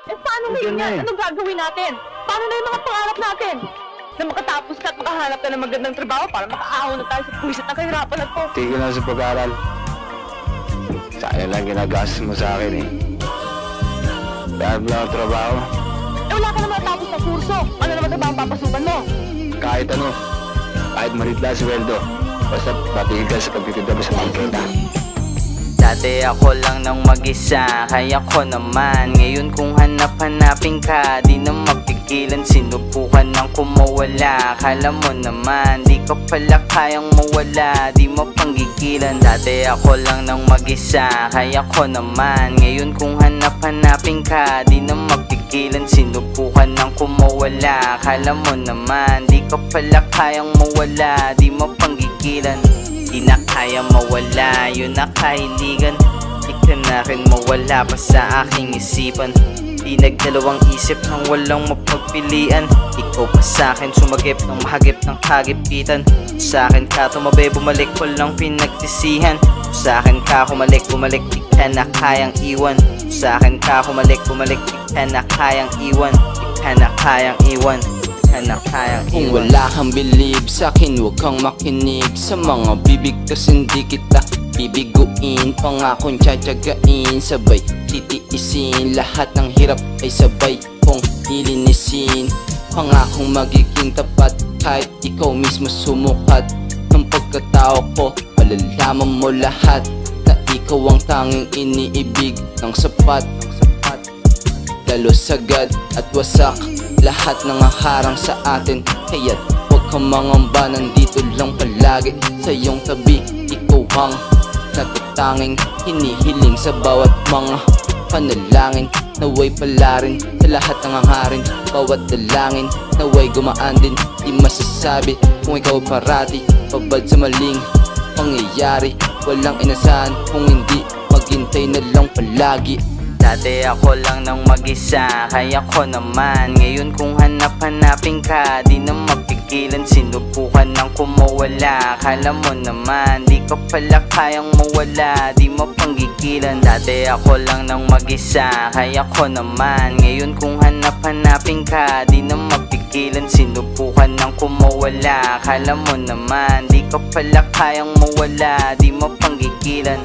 Eh, paano na yun yan? Anong gagawin natin? Paano na yung mga pangarap natin? Na makatapos ka at makahanap ka ng magandang trabaho para makaahon na tayo sa puwisit na kahirapan na to. Tigil na sa pag-aaral. Sayang lang ginagastos mo sa akin eh. Dahil lang ang trabaho. Eh, wala ka na matapos na kurso. Ano naman trabaho ang papasukan mo? Kahit ano. Kahit malit lang sweldo. Basta patigil ka sa pagtitinda mo sa marketa. Dati ako lang nang mag-isa, kaya ko naman. Ngayon kung hanap-hanapin ka, di na mapigilan. Sinubukan ng kumawala, kala mo naman di ko pala kayang mawala, di mo panggigilan. Dati ako lang nang mag-isa, kaya ko naman. Ngayon kung hanap-hanapin ka, di na mapigilan. Sinubukan ng kumawala, kala mo naman di ko pala kayang mawala, di mo panggigilan. Di na kaya mawala, yun na kahiligan. Di ka na rin mawala pa sa aking isipan. Di nagdalawang isip nang walang mapagpilian. Ikaw pa sa'kin sumagip ng mahagip ng kagipitan. Sa'kin ka tumabi, bumalik, walang pinagsisihan. Sa'kin ka kumalik, bumalik, di ka na kayang iwan. Sa'kin ka kumalik, bumalik, di ka na kayang iwan. Di ka na kayang iwan. Kung wala kang believe sa'kin, huwag kang makinig sa mga bibig, kasi hindi kita bibiguin. Pangakong tsatsagain, sabay titiisin. Lahat ng hirap ay sabay kong ilinisin. Pangakong magiging tapat kahit ikaw mismo sumukat. Ng pagkatao ko, malalaman mo lahat na ikaw ang tanging iniibig ng sapat. Lalo sagad at wasak lahat ng harang sa atin. Kaya't huwag kang mangamba, nandito lang palagi sa iyong tabi. Ikaw ang natatanging hinihiling sa bawat mga panalangin. Naway pala rin sa lahat ng hangarin. Bawat dalangin naway gumaan din. Di masasabi kung ikaw parati babad sa maling pangyayari. Walang inasahan kung hindi maghintay na lang palagi. Dati ako lang nang mag-isa, kaya ko naman. Ngayon kung hanap-hanapin ka, di na mapigilan. Sinubukan ng kumawala, kala mo naman di ko pala kayang mawala, di mo panggigilan. Dati ako lang nang mag-isa, kaya ko naman. Ngayon kung hanap-hanapin ka, di na mapigilan. Sinubukan ng kumawala, kala mo naman di ko pala kayang mawala, di mo panggigilan.